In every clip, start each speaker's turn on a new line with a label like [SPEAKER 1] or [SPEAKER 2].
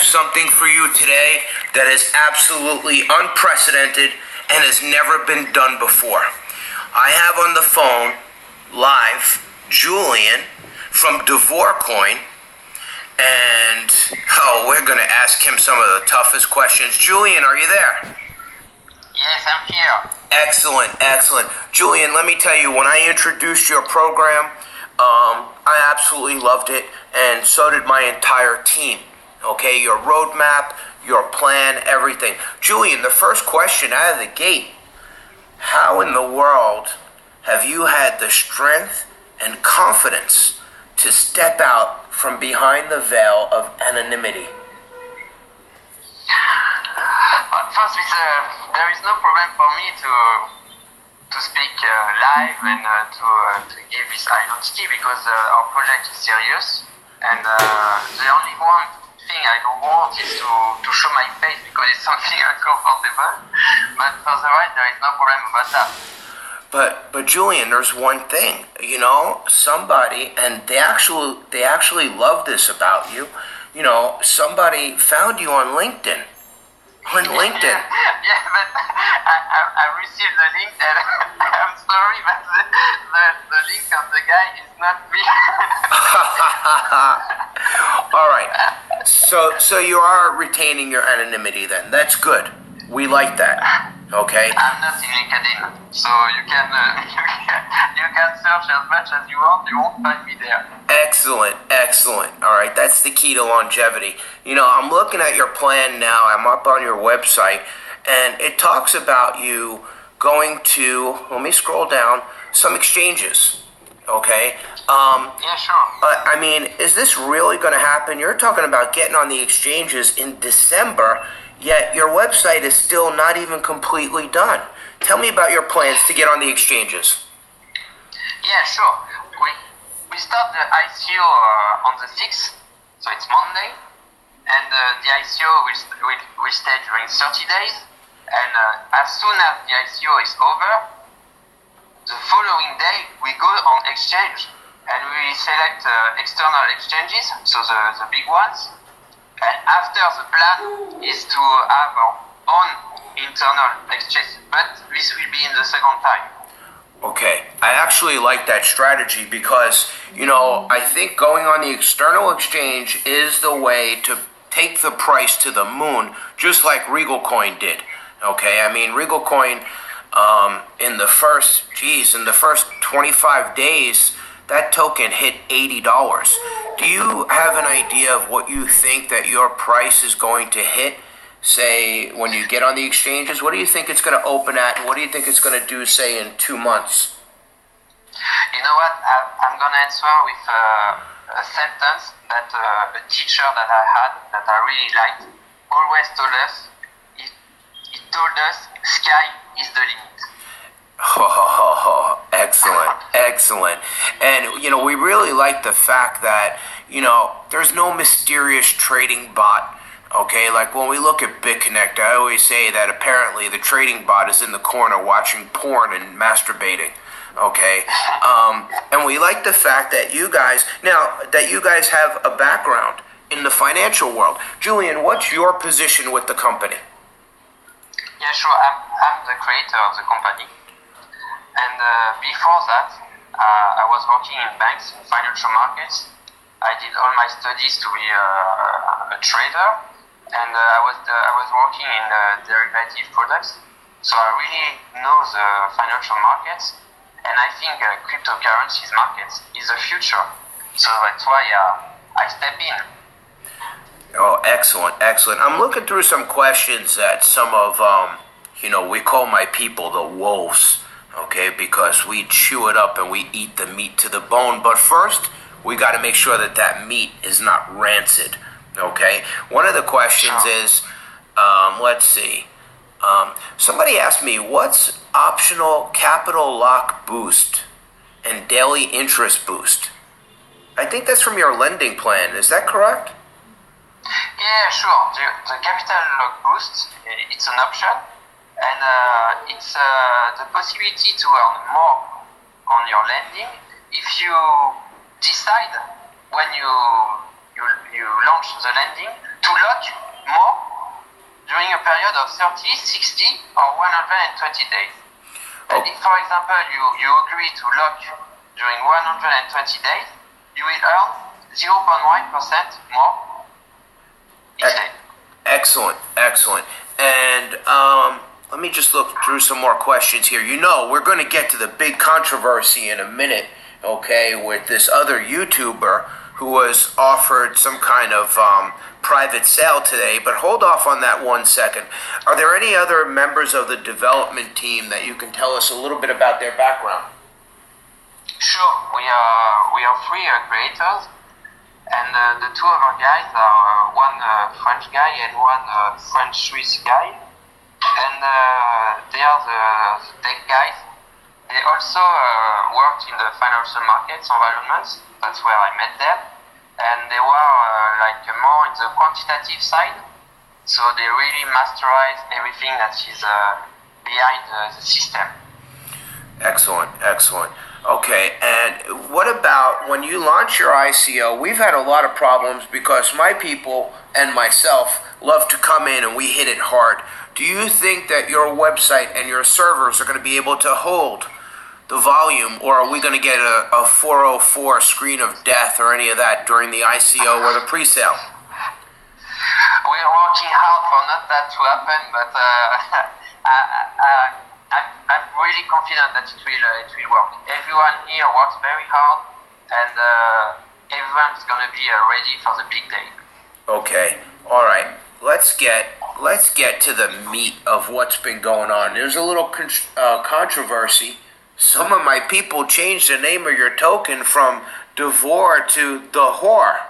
[SPEAKER 1] something for you today that is absolutely unprecedented and has never been done before. I have on the phone live Julian from Davorcoin, and we're going to ask him some of the toughest questions. Julian, are you there?
[SPEAKER 2] Yes, I'm here.
[SPEAKER 1] Excellent. Julian, let me tell you, when I introduced your program, I absolutely loved it, and so did my entire team. Okay, your roadmap, your plan, everything. Julian, the first question out of the gate: how in the world have you had the strength and confidence to step out from behind the veil of anonymity?
[SPEAKER 2] First, there is no problem for me to speak live and to give this identity because our project is serious, and the only one thing I don't want is to show my face because it's something uncomfortable. But for the rest, there is no problem about that.
[SPEAKER 1] But Julian, there's one thing, somebody, and they actually love this about you. Somebody found you on LinkedIn.
[SPEAKER 2] Yeah, but I received the link, and I'm sorry, but the link of the guy is not me.
[SPEAKER 1] All right. So you are retaining your anonymity then. That's good. We like that. Okay.
[SPEAKER 2] I'm not in LinkedIn, so you can search as much as you want. You won't find me there.
[SPEAKER 1] Excellent. All right, that's the key to longevity. I'm looking at your plan now. I'm up on your website, and it talks about you going to, let me scroll down, some exchanges. Okay.
[SPEAKER 2] Yeah, sure.
[SPEAKER 1] Is this really going to happen? You're talking about getting on the exchanges in December, yet your website is still not even completely done. Tell me about your plans to get on the exchanges.
[SPEAKER 2] Yeah, sure. We start the ICO on the 6th, so it's Monday, and the ICO will stay during 30 days, and as soon as the ICO is over, the following day we go on exchange, and we select external exchanges, so the big ones, and after the plan is to have our own internal exchange, but this will be in the second time.
[SPEAKER 1] Okay, I actually like that strategy because, I think going on the external exchange is the way to take the price to the moon, just like Regal Coin did. Okay, Regal Coin, in the first 25 days, that token hit $80. Do you have an idea of what you think that your price is going to hit? Say, when you get on the exchanges, what do you think it's going to open at, and what do you think it's going to do, say, in 2 months?
[SPEAKER 2] You know what? I'm going to answer with a sentence that a teacher that I had, that I really liked, always told us. He told us, sky is the limit.
[SPEAKER 1] Oh, excellent. And, we really like the fact that, there's no mysterious trading bot. Okay, like when we look at BitConnect, I always say that apparently the trading bot is in the corner watching porn and masturbating. Okay, and we like the fact that you guys have a background in the financial world. Julian, what's your position with the company?
[SPEAKER 2] Yeah, sure. I'm the creator of the company, and before that, I was working in banks, in financial markets. I did all my studies to be a trader. And I was working in derivative products, so I really know the financial markets, and I think cryptocurrencies markets is the future. So that's why I step in.
[SPEAKER 1] Oh, excellent. I'm looking through some questions that some of we call my people the wolves, okay, because we chew it up and we eat the meat to the bone. But first, we got to make sure that meat is not rancid. Okay, one of the questions is, let's see. Somebody asked me, what's optional capital lock boost and daily interest boost? I think that's from your lending plan. Is that correct?
[SPEAKER 2] Yeah, sure. The capital lock boost, it's an option, and it's the possibility to earn more on your lending if you decide when you launch the lending to lock more during a period of 30, 60, or 120 days. And if, for example, you agree to lock during 120 days, you will earn 0.1% more each day.
[SPEAKER 1] Excellent, excellent. And let me just look through some more questions here. You know, we're going to get to the big controversy in a minute, okay, with this other YouTuber who was offered some kind of private sale today. But hold off on that 1 second. Are there any other members of the development team that you can tell us a little bit about their background?
[SPEAKER 2] Sure, we are three creators, and the two of our guys are one French guy and one French Swiss guy, and they are the tech guys. They also worked in the financial markets environments. That's where I met them, and they were more in the quantitative side, so they really masterized everything that is behind the system.
[SPEAKER 1] Excellent, excellent. Okay, and what about when you launch your ICO? We've had a lot of problems because my people and myself love to come in and we hit it hard. Do you think that your website and your servers are going to be able to hold the volume, or are we going to get a 404 screen of death or any of that during the ICO or the pre-sale?
[SPEAKER 2] We are working hard for not that to happen, but I'm really confident that it will work. Everyone here works very hard, and everyone's going to be ready for the big day.
[SPEAKER 1] Okay, all right. Let's get to the meat of what's been going on. There's a little controversy. Some of my people changed the name of your token from Davor to the Whore.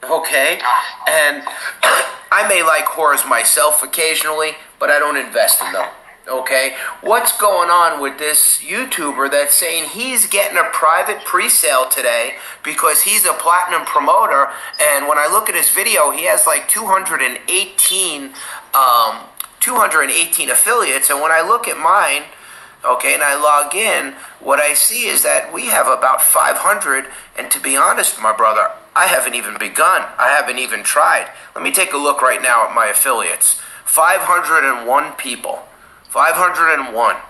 [SPEAKER 1] Okay, and I may like whores myself occasionally, but I don't invest in them. Okay, what's going on with this YouTuber that's saying he's getting a private pre-sale today because he's a platinum promoter, and when I look at his video, he has like 218 affiliates, and when I look at mine, okay, and I log in, what I see is that we have about 500, and to be honest, my brother, I haven't even begun. I haven't even tried. Let me take a look right now at my affiliates. 501 people. 501.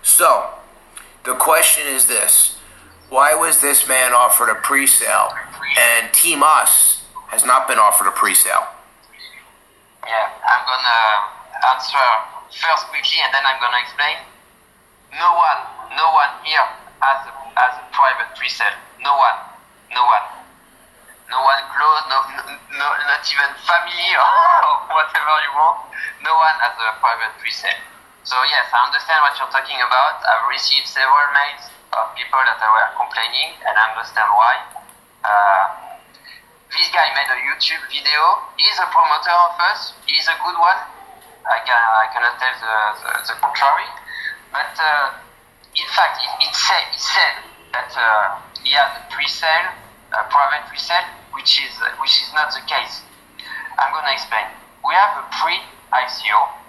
[SPEAKER 1] So, the question is this. Why was this man offered a pre-sale and Team Us has not been offered a pre-sale?
[SPEAKER 2] Yeah, I'm going to answer first quickly and then I'm going to explain. No one here has a private pre-sale. No one close, not even family or whatever you want. No one has a private pre-sale. So yes, I understand what you're talking about. I've received several mails of people that were complaining, and I understand why. This guy made a YouTube video. He's a promoter of us. He's a good one. I cannot tell the contrary. But in fact, he said that he has a pre-sale, a private pre-sale, which is not the case. I'm going to explain. We have a pre-ICO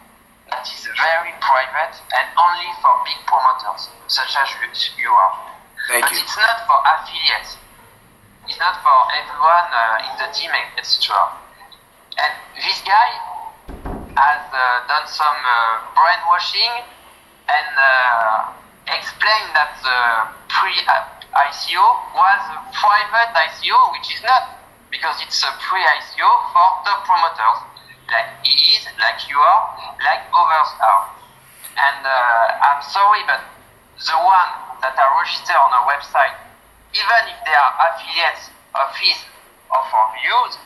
[SPEAKER 2] that is very private and only for big promoters, such as you are.
[SPEAKER 1] Thank you.
[SPEAKER 2] But it's not for affiliates. It's not for everyone in the team, etc. And this guy has done some brainwashing and explained that the pre-ICO was a private ICO, which is not, because it's a pre-ICO for top promoters, like he is, like you are, like others are. And I'm sorry, but the one that are registered on our website, even if they are affiliates of his or for views,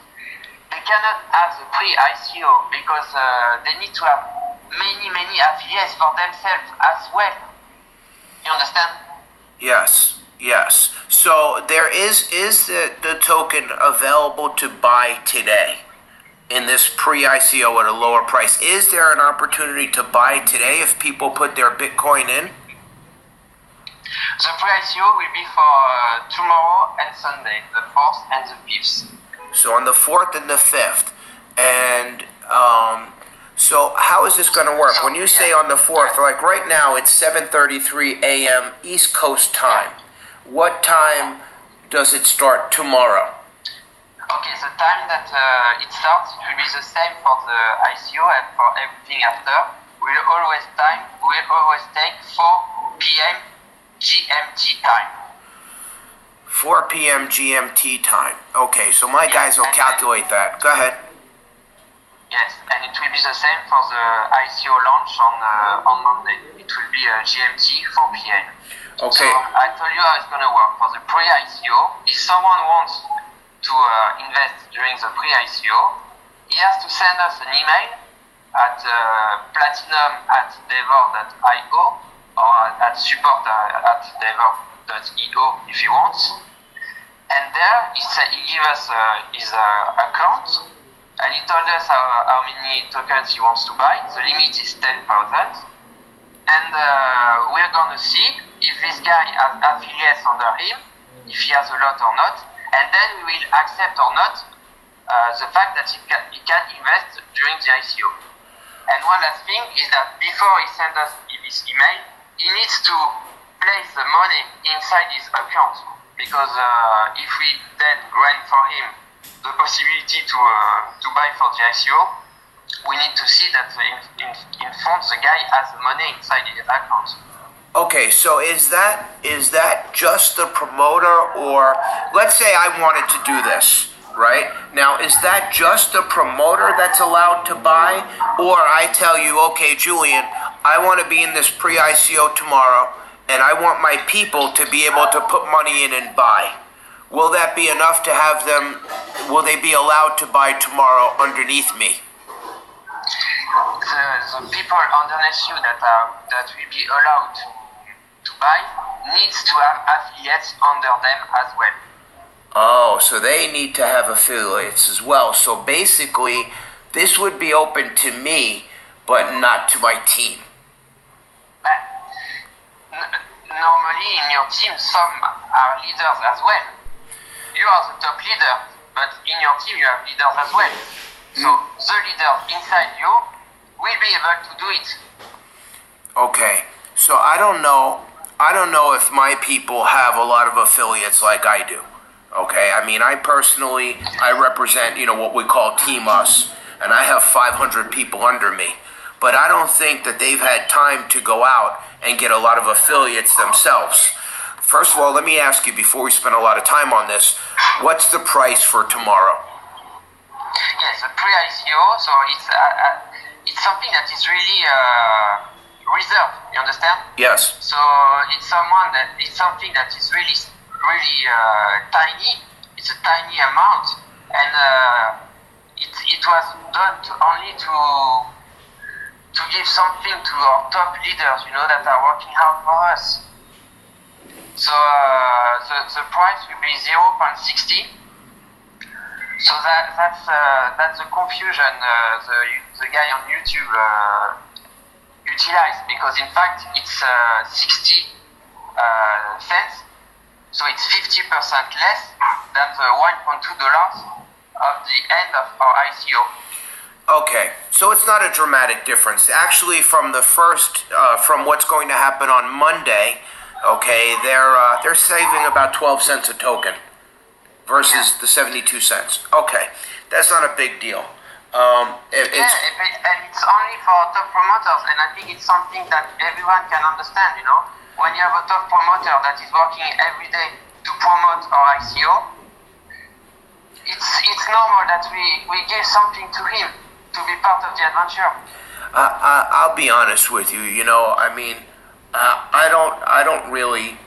[SPEAKER 2] they cannot have the pre-ICO because they need to have many affiliates for themselves as well. You understand?
[SPEAKER 1] Yes. So there is the token available to buy today in this pre-ICO at a lower price. Is there an opportunity to buy today if people put their Bitcoin in?
[SPEAKER 2] The pre-ICO will be for tomorrow and Sunday, the 4th and the 5th.
[SPEAKER 1] So on the 4th and the 5th. And so how is this going to work? When you say on the 4th, like right now it's 7:33 a.m. East Coast time. What time does it start tomorrow?
[SPEAKER 2] Okay, the time that it starts will be the same for the ICO and for everything after. Will always take 4 p.m. GMT time.
[SPEAKER 1] 4 p.m. GMT time. Okay, so my guys will calculate that. Go ahead.
[SPEAKER 2] Yes, and it will be the same for the ICO launch on Monday. It will be GMT 4 p.m.
[SPEAKER 1] Okay.
[SPEAKER 2] So I told you how it's going to work. For the pre-ICO, if someone wants to invest during the pre-ICO, he has to send us an email at platinum@davor.io or at support@davor.io if he wants. And there he gave us his account, and he told us how many tokens he wants to buy. The limit is 10,000. And we're going to see if this guy has affiliates under him, if he has a lot or not. And then we will accept or not the fact that he can invest during the ICO. And one last thing is that before he sends us this email, he needs to place the money inside his account. Because if we then grant for him the possibility to buy for the ICO, we need to see that in front the guy has the money inside his account.
[SPEAKER 1] Okay, so is that just the promoter, or let's say I wanted to do this, right? Now, is that just the promoter that's allowed to buy? Or I tell you, okay, Julian, I want to be in this pre-ICO tomorrow, and I want my people to be able to put money in and buy. Will that be enough to have them, will they be allowed to buy tomorrow underneath me?
[SPEAKER 2] The people underneath you that will be allowed to buy needs to have affiliates under them as well.
[SPEAKER 1] Oh, so they need to have affiliates as well. So basically, this would be open to me, but not to my team.
[SPEAKER 2] Normally in your team, some are leaders as well. You are the top leader, but in your team you have leaders as well. So the leader inside you will be able to do it.
[SPEAKER 1] Okay, so I don't know if my people have a lot of affiliates like I do. Okay, I mean, I represent, what we call Team Us, and I have 500 people under me. But I don't think that they've had time to go out and get a lot of affiliates themselves. First of all, let me ask you, before we spend a lot of time on this, what's the price for tomorrow?
[SPEAKER 2] Yes, the pre-ICO, so it's something that is really reserved, you understand?
[SPEAKER 1] Yes.
[SPEAKER 2] So it's something that is really tiny. It's a tiny amount, and it was done only to give something to our top leaders, that are working hard for us. So the price will be 0.60. So that's the confusion the guy on YouTube utilized, because in fact it's 60 cents. So it's 50% less than the $1.2 of the end of our ICO.
[SPEAKER 1] Okay, so it's not a dramatic difference. Actually, from what's going to happen on Monday, okay, they're saving about 12 cents a token versus the 72 cents. Okay, that's not a big deal.
[SPEAKER 2] And it's only for top promoters, and I think it's something that everyone can understand. When you have a top promoter that is working every day to promote our ICO, it's normal that we give something to him to be part of the adventure.
[SPEAKER 1] I'll be honest with you. I don't really.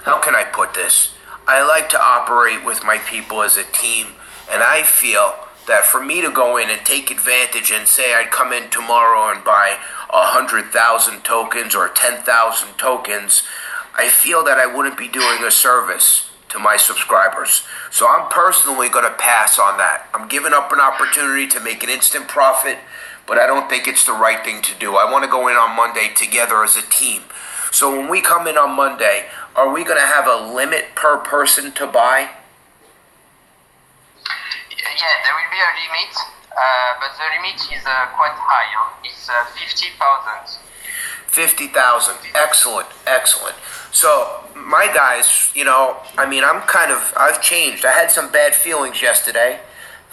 [SPEAKER 1] How can I put this? I like to operate with my people as a team, and I feel that for me to go in and take advantage and say I'd come in tomorrow and buy 100,000 tokens or 10,000 tokens, I feel that I wouldn't be doing a service to my subscribers. So I'm personally going to pass on that. I'm giving up an opportunity to make an instant profit, but I don't think it's the right thing to do. I want to go in on Monday together as a team. So when we come in on Monday, are we going to have a limit per person to buy?
[SPEAKER 2] Yeah, there will be a limit, but the limit is quite high. It's 50,000.
[SPEAKER 1] 50,000. Excellent. So my guys, I've changed. I had some bad feelings yesterday,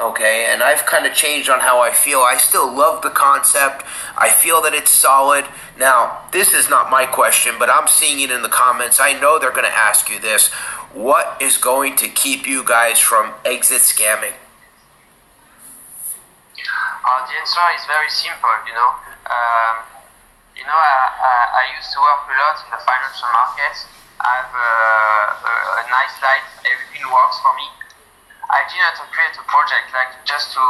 [SPEAKER 1] Okay, and I've kind of changed on how I feel. I still love the concept. I feel that it's solid. Now, this is not my question, but I'm seeing it in the comments. I know they're going to ask you this. What is going to keep you guys from exit scamming?
[SPEAKER 2] The answer is very simple, I used to work a lot in the financial markets. I have a nice life. Everything works for me. I didn't create a project like just to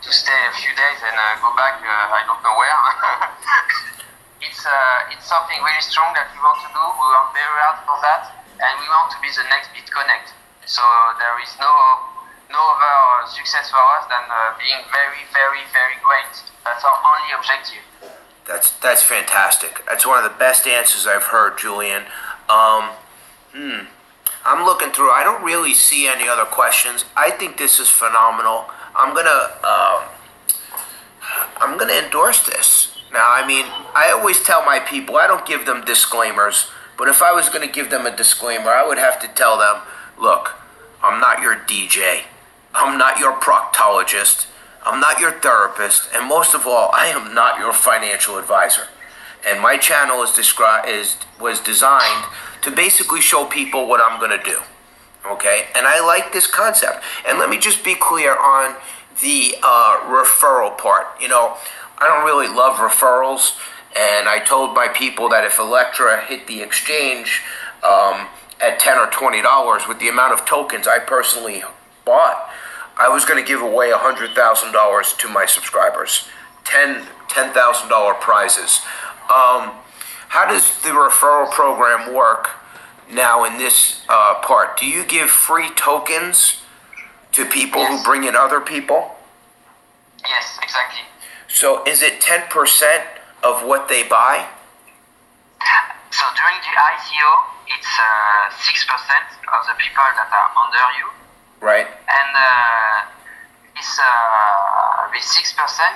[SPEAKER 2] stay a few days and go back. I don't know where. It's something really strong that we want to do. We work very hard for that, and we want to be the next bitconnect. So there is no other success for us than being very, very, very great. That's our only objective.
[SPEAKER 1] That's fantastic. That's one of the best answers I've heard, Julian. I'm looking through. I don't really see any other questions. I think this is phenomenal. I'm gonna endorse this. Now, I mean, I always tell my people I don't give them disclaimers, but if I was gonna give them a disclaimer, I would have to tell them, look, I'm not your DJ. I'm not your proctologist. I'm not your therapist, and most of all, I am not your financial advisor. And my channel was designed to basically show people what I'm going to do. Okay? And I like this concept. And let me just be clear on the referral part. I don't really love referrals, and I told my people that if Electra hit the exchange at $10 or $20 with the amount of tokens I personally bought, I was going to give away $100,000 to my subscribers. $10,000 prizes. How does the referral program work now in this part? Do you give free tokens to people who bring in other people?
[SPEAKER 2] Yes, exactly.
[SPEAKER 1] So is it 10% of what they buy?
[SPEAKER 2] So during the ICO, it's 6% of the people that are under you.
[SPEAKER 1] Right.
[SPEAKER 2] And this 6%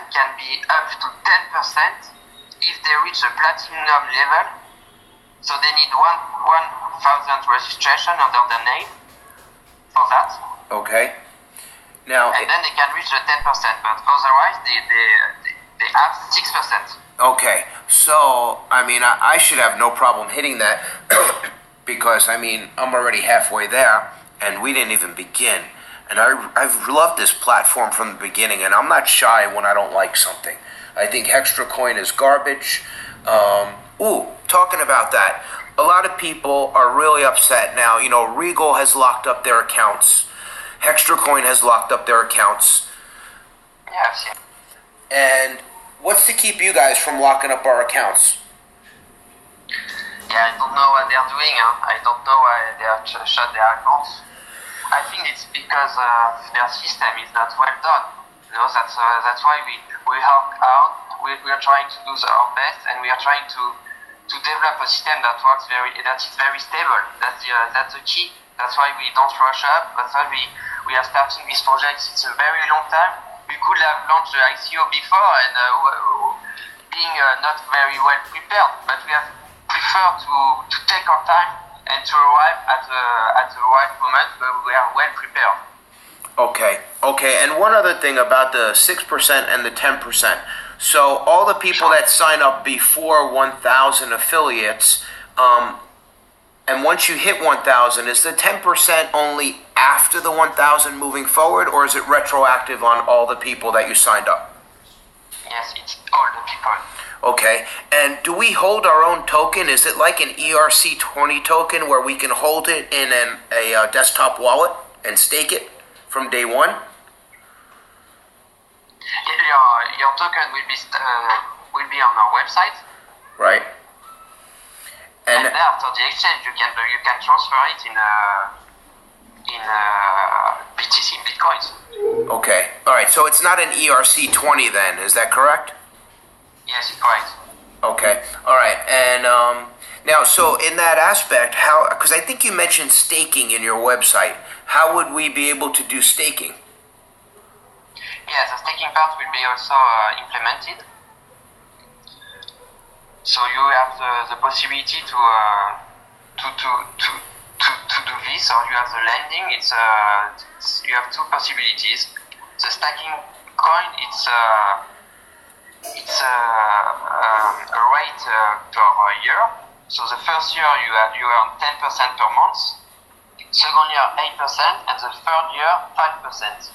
[SPEAKER 2] can be up to 10% if they reach the platinum level. So they need 1,000 registration under their name for that.
[SPEAKER 1] Okay. Now.
[SPEAKER 2] And then they can reach the 10%, but otherwise they have 6%.
[SPEAKER 1] Okay. So, I mean, I should have no problem hitting that because, I mean, I'm already halfway there. And we didn't even begin. And I've loved this platform from the beginning, and I'm not shy when I don't like something. I think Hextracoin is garbage. Talking about that, a lot of people are really upset now. Regal has locked up their accounts. Hextracoin has locked up their accounts.
[SPEAKER 2] Yes.
[SPEAKER 1] And what's to keep you guys from locking up our accounts?
[SPEAKER 2] Yeah, I don't know what they're doing. I don't know why they have shut their accounts. I think it's because their system is not well done. That's why we work out. We are trying to do our best, and we are trying to develop a system that is very stable. That's the key. That's why we don't rush up. That's why we are starting this project. It's a very long time. We could have launched the ICO before and being not very well prepared, but we have preferred to take our time and to arrive at the right moment where we are well prepared.
[SPEAKER 1] Okay. And one other thing about the 6% and the 10%. So all the people that sign up before 1,000 affiliates, and once you hit 1,000, is the 10% only after the 1,000 moving forward, or is it retroactive on all the people that you signed up?
[SPEAKER 2] Yes, it's all the people.
[SPEAKER 1] Okay, and do we hold our own token? Is it like an ERC20 token where we can hold it in a desktop wallet and stake it from day one?
[SPEAKER 2] Your token will be on our website.
[SPEAKER 1] Right.
[SPEAKER 2] And then after the exchange, you can transfer it in BTC, in Bitcoins.
[SPEAKER 1] Okay. All right. So it's not an ERC20 then, is that correct?
[SPEAKER 2] Yes, correct.
[SPEAKER 1] Okay. All right. And now, so in that aspect, because I think you mentioned staking in your website, how would we be able to do staking?
[SPEAKER 2] Yeah, the staking part will be also implemented. So you have the possibility to do this, or you have the lending. You have two possibilities. the stacking coin, it's a rate per year. So the first year you earn 10% per month, second year 8%, and the third year 5%.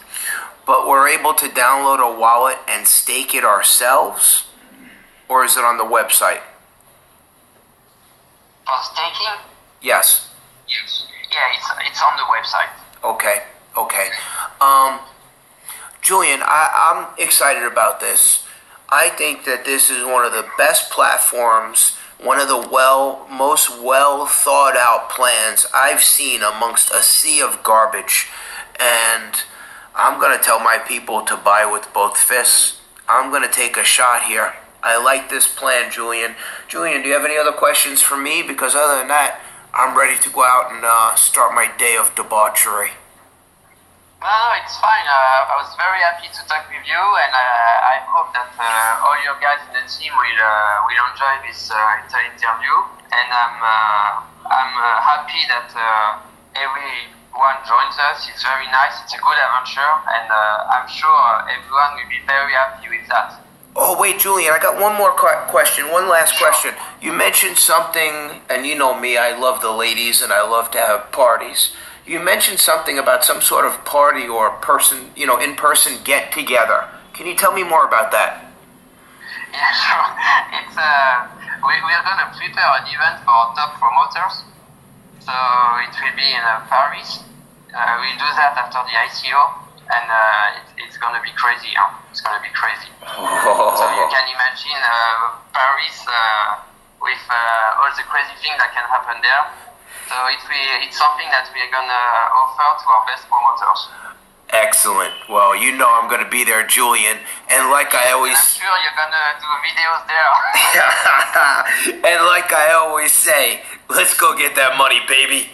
[SPEAKER 1] But we're able to download a wallet and stake it ourselves? Or is it on the website?
[SPEAKER 2] For staking?
[SPEAKER 1] Yes.
[SPEAKER 2] Yeah, it's on the website.
[SPEAKER 1] Okay. Julian, I'm excited about this. I think that this is one of the best platforms, one of the most well thought out plans I've seen amongst a sea of garbage. And I'm going to tell my people to buy with both fists. I'm going to take a shot here. I like this plan, Julian. Julian, do you have any other questions for me? Because other than that, I'm ready to go out and start my day of debauchery.
[SPEAKER 2] No, it's fine. I was very happy to talk with you, and I hope that all your guys in the team will enjoy this interview. And I'm happy that everyone joins us. It's very nice. It's a good adventure, and I'm sure everyone will be very happy with that.
[SPEAKER 1] Oh, wait, Julian, I got one more question, one last question. You mentioned something, and you know me, I love the ladies and I love to have parties. You mentioned something about some sort of party or person, in-person get-together. Can you tell me more about that?
[SPEAKER 2] Yeah, sure. It's we are gonna prepare an event for top promoters. So it will be in Paris. We'll do that after the ICO, and it's gonna be crazy. It's gonna be crazy.
[SPEAKER 1] Oh.
[SPEAKER 2] So you can imagine Paris with all the crazy things that can happen there. So it's something that we're gonna offer to our best promoters.
[SPEAKER 1] Excellent. Well, you know I'm gonna be there, Julian. And like I always...
[SPEAKER 2] I'm sure you're gonna do videos there.
[SPEAKER 1] And like I always say, let's go get that money, baby.